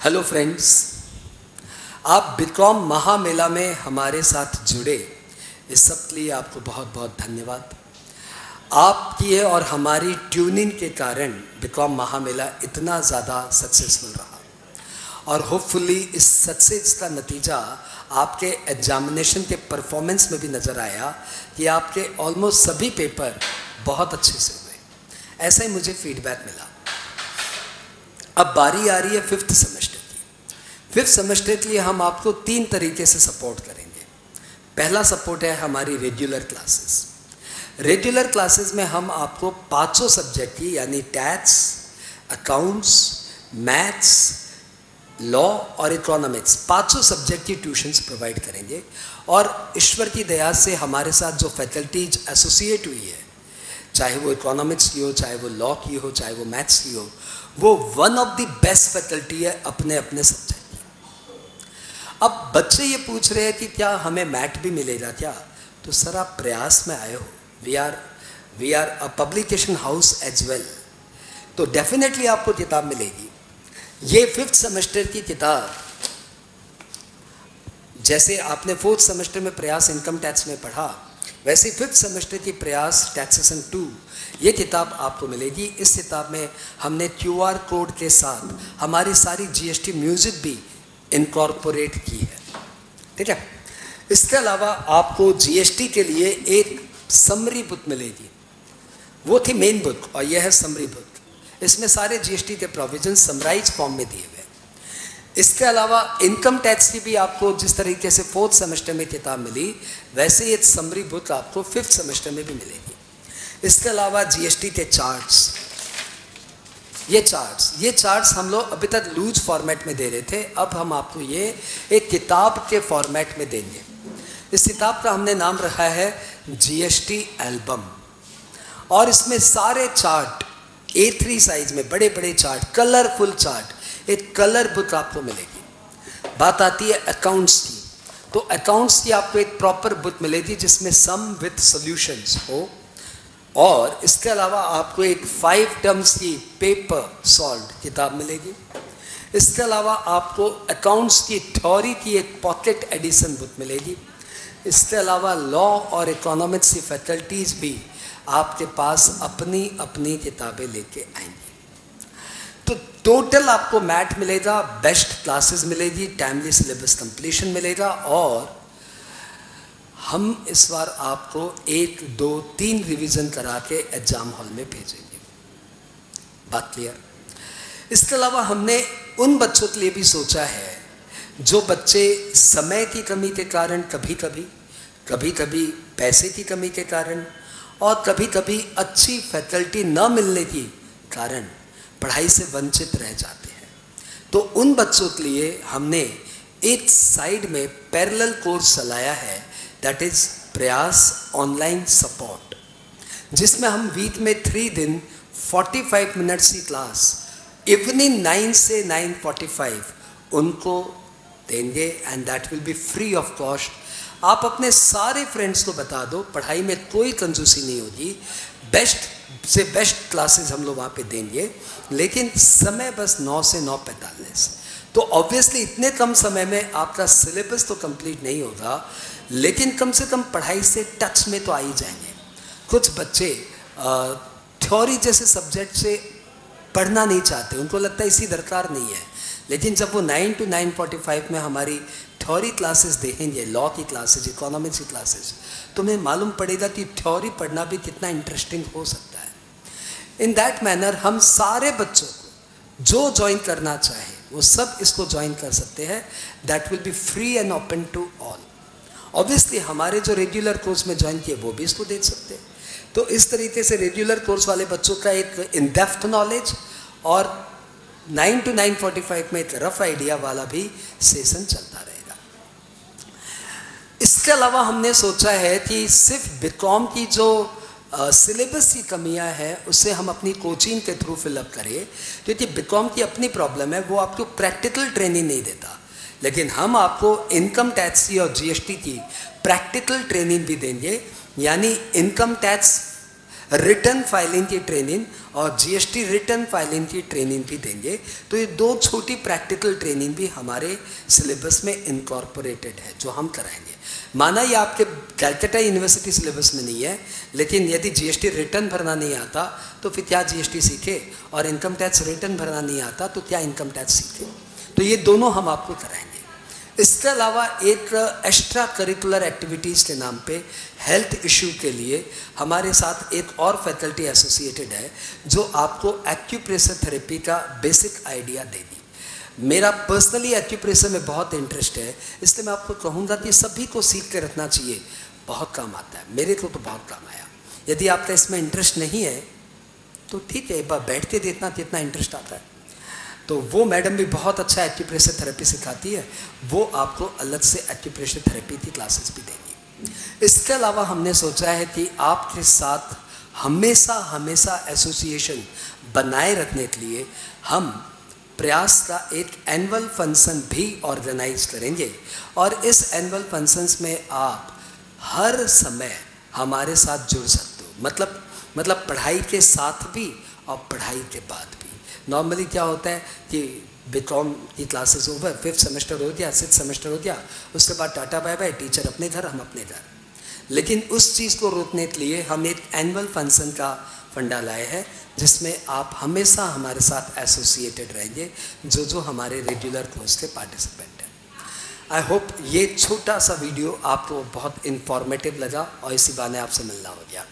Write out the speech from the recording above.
Hello friends, आप BCom महामेला में हमारे साथ जुड़े, इस सब के लिए आपको बहुत बहुत धन्यवाद। आपकी और हमारी ट्यूनिंग के कारण बीकॉम महामेला इतना ज़्यादा सक्सेसफुल रहा और होपफुली इस सक्सेस का नतीजा आपके एग्जामिनेशन के परफॉर्मेंस में भी नज़र आया कि आपके ऑलमोस्ट सभी पेपर बहुत अच्छे से हुए। ऐसा ही मुझे फीडबैक मिला। अब बारी आ रही है फिफ्थ सेमेस्टर की। फिफ्थ सेमेस्टर के लिए हम आपको 3 तरीके से सपोर्ट करेंगे। पहला सपोर्ट है हमारी रेगुलर क्लासेस। रेगुलर क्लासेस में हम आपको 5 सब्जेक्ट की यानी टैक्स, अकाउंट्स, मैथ्स, लॉ और इकोनॉमिक्स 5 सब्जेक्ट की ट्यूशन्स प्रोवाइड करेंगे। और ईश्वर की दया से हमारे साथ जो फैकल्टीज एसोसिएट हुई है, चाहे वो इकोनॉमिक्स की हो, चाहे वो लॉ की हो, चाहे वो मैथ्स की हो, वो one of the best faculty है अपने अपने सब्जेक्ट की। अब बच्चे ये पूछ रहे हैं कि क्या हमें मैट भी मिलेगा क्या? तो सर, आप प्रयास में आए हो। We are a publication house as well, तो डेफिनेटली आपको किताब मिलेगी। ये फिफ्थ सेमेस्टर की किताब, जैसे आपने फोर्थ सेमेस्टर में प्रयास इनकम टैक्स में पढ़ा, वैसे फिफ्थ सेमेस्टर की प्रयास टैक्सेशन 2 ये किताब आपको मिलेगी। इस किताब में हमने QR कोड के साथ हमारी सारी GST म्यूजिक भी इनकॉर्पोरेट की है, ठीक है। इसके अलावा आपको GST के लिए एक समरी बुक मिलेगी। वो थी मेन बुक और यह है समरी बुक। इसमें सारे GST के प्रोविजन समराइज फॉर्म में दिए हुए। इसके अलावा इनकम टैक्स की भी आपको जिस तरीके से फोर्थ सेमेस्टर में किताब मिली, वैसे ही एक समरी बुक आपको फिफ्थ सेमेस्टर में भी मिलेगी। इसके अलावा GST के चार्ट्स, ये चार्ट्स हम लोग अभी तक लूज फॉर्मेट में दे रहे थे, अब हम आपको ये एक किताब के फॉर्मेट में देंगे। इस किताब का हमने नाम रखा है GST एल्बम, और इसमें सारे चार्ट A3 साइज में बड़े बड़े चार्ट, कलरफुल चार्ट, एक कलर बुक आपको मिलेगी। बात आती है अकाउंट्स की, तो अकाउंट्स की आपको एक प्रॉपर बुक मिलेगी जिसमें सम विथ सॉल्यूशंस हो, और इसके अलावा आपको एक 5 टर्म्स की पेपर सॉल्व्ड किताब मिलेगी। इसके अलावा आपको अकाउंट्स की थ्योरी की एक पॉकेट एडिशन बुक मिलेगी। इसके अलावा लॉ और इकोनॉमिक्स की फैकल्टीज भी आपके पास अपनी अपनी किताबें लेके आएंगी। तो टोटल आपको मैट मिलेगा, बेस्ट क्लासेस मिलेगी, टाइमली सिलेबस कंप्लीशन मिलेगा, और हम इस बार आपको 1, 2, 3 रिवीजन करा के एग्जाम हॉल में भेजेंगे। बात क्लियर? इसके अलावा हमने उन बच्चों के लिए भी सोचा है जो बच्चे समय की कमी के कारण, कभी कभी पैसे की कमी के कारण, और कभी कभी अच्छी फैकल्टी न मिलने के कारण पढ़ाई से वंचित रह जाते हैं। तो उन बच्चों के लिए हमने एक साइड में पैरेलल कोर्स चलाया है, दैट इज प्रयास ऑनलाइन सपोर्ट, जिसमें हम वीक में 3 दिन 45 मिनट्स की क्लास इवनिंग 9 से 9:45 उनको देंगे, and that will be free of cost. आप अपने सारे फ्रेंड्स को बता दो, पढ़ाई में कोई कंजूसी नहीं होगी, बेस्ट से बेस्ट क्लासेस हम लोग वहाँ पे देंगे, लेकिन समय बस 9 से 9:45। तो ऑब्वियसली इतने कम समय में आपका सिलेबस तो कंप्लीट नहीं होगा, लेकिन कम से कम पढ़ाई से टच में तो आ ही जाएंगे। कुछ बच्चे थ्योरी जैसे सब्जेक्ट से पढ़ना नहीं चाहते, उनको लगता है इसी दरकार नहीं है, लेकिन जब वो 9 to 9:45 में हमारी थ्योरी क्लासेस देखेंगे, लॉ की क्लासेस, इकोनॉमिक्स की क्लासेस, तो हमें मालूम पड़ेगा कि थ्योरी पढ़ना भी कितना इंटरेस्टिंग हो सकता है। इन दैट मैनर हम सारे बच्चों को जो ज्वाइन करना चाहे वो सब इसको ज्वाइन कर सकते हैं। That will be free and open to all. Obviously हमारे जो रेगुलर कोर्स में ज्वाइन किए वो भी इसको देख सकते हैं। तो इस तरीके से रेगुलर कोर्स वाले बच्चों का एक इन डेप्थ नॉलेज, और 9 to 9:45 में एक रफ आइडिया वाला भी सेशन चलता रहेगा। इसके अलावा हमने सोचा है कि सिर्फ बीकॉम की जो सिलेबस की कमियां हैं उसे हम अपनी कोचिंग के थ्रू फिलअप करें, क्योंकि बीकॉम की अपनी प्रॉब्लम है, वो आपको प्रैक्टिकल ट्रेनिंग नहीं देता, लेकिन हम आपको इनकम टैक्स की और GST की प्रैक्टिकल ट्रेनिंग भी देंगे। यानी इनकम टैक्स रिटर्न फाइलिंग की ट्रेनिंग और जीएसटी रिटर्न फाइलिंग की ट्रेनिंग भी देंगे। तो ये दो छोटी प्रैक्टिकल ट्रेनिंग भी हमारे सिलेबस में इनकॉर्पोरेटेड है जो हम कराएंगे। माना ये आपके कैलकाटा यूनिवर्सिटी सिलेबस में नहीं है, लेकिन यदि जीएसटी रिटर्न भरना नहीं आता तो फिर क्या जीएसटी सीखे, और इनकम टैक्स रिटर्न भरना नहीं आता तो क्या इनकम टैक्स सीखे। तो ये दोनों हम आपको कराएंगे। इसके अलावा एक एक्स्ट्रा करिकुलर एक्टिविटीज़ के नाम पे हेल्थ इशू के लिए हमारे साथ एक और फैकल्टी एसोसिएटेड है जो आपको एक्यूप्रेशर थेरेपी का बेसिक आइडिया देगी। मेरा पर्सनली एक्यूप्रेशर में बहुत इंटरेस्ट है, इसलिए मैं आपको कहूँगा कि सभी को सीख के रखना चाहिए, बहुत काम आता है। मेरे को तो बहुत काम आया। यदि आपका इसमें इंटरेस्ट नहीं है तो ठीक है, एक बार बैठ के देखना कितना इंटरेस्ट आता है। तो वो मैडम भी बहुत अच्छा एक्यूप्रेशर थेरेपी सिखाती है, वो आपको अलग से एक्यूप्रेशर थेरेपी की क्लासेस भी देंगी। इसके अलावा हमने सोचा है कि आपके साथ हमेशा एसोसिएशन बनाए रखने के लिए हम प्रयास का एक एनुअल फंक्शन भी ऑर्गेनाइज करेंगे, और इस एनुअल फंक्शंस में आप हर समय हमारे साथ जुड़ सकते हो। मतलब पढ़ाई के साथ भी और पढ़ाई के बाद भी। नॉर्मली क्या होता है कि बीकॉम की क्लासेस ओवर, 5th सेमेस्टर हो गया, 6th सेमेस्टर हो गया, उसके बाद टाटा बाय बाय, टीचर अपने घर, हम अपने घर। लेकिन उस चीज़ को रोकने के लिए हम एक एनुअल फंक्शन का फंडा लाए हैं जिसमें आप हमेशा हमारे साथ एसोसिएटेड रहेंगे, जो हमारे रेगुलर कोर्स के पार्टिसिपेंट हैं। आई होप ये छोटा सा वीडियो आपको बहुत इन्फॉर्मेटिव लगा और इसी बहाने आपसे मिलना हो गया।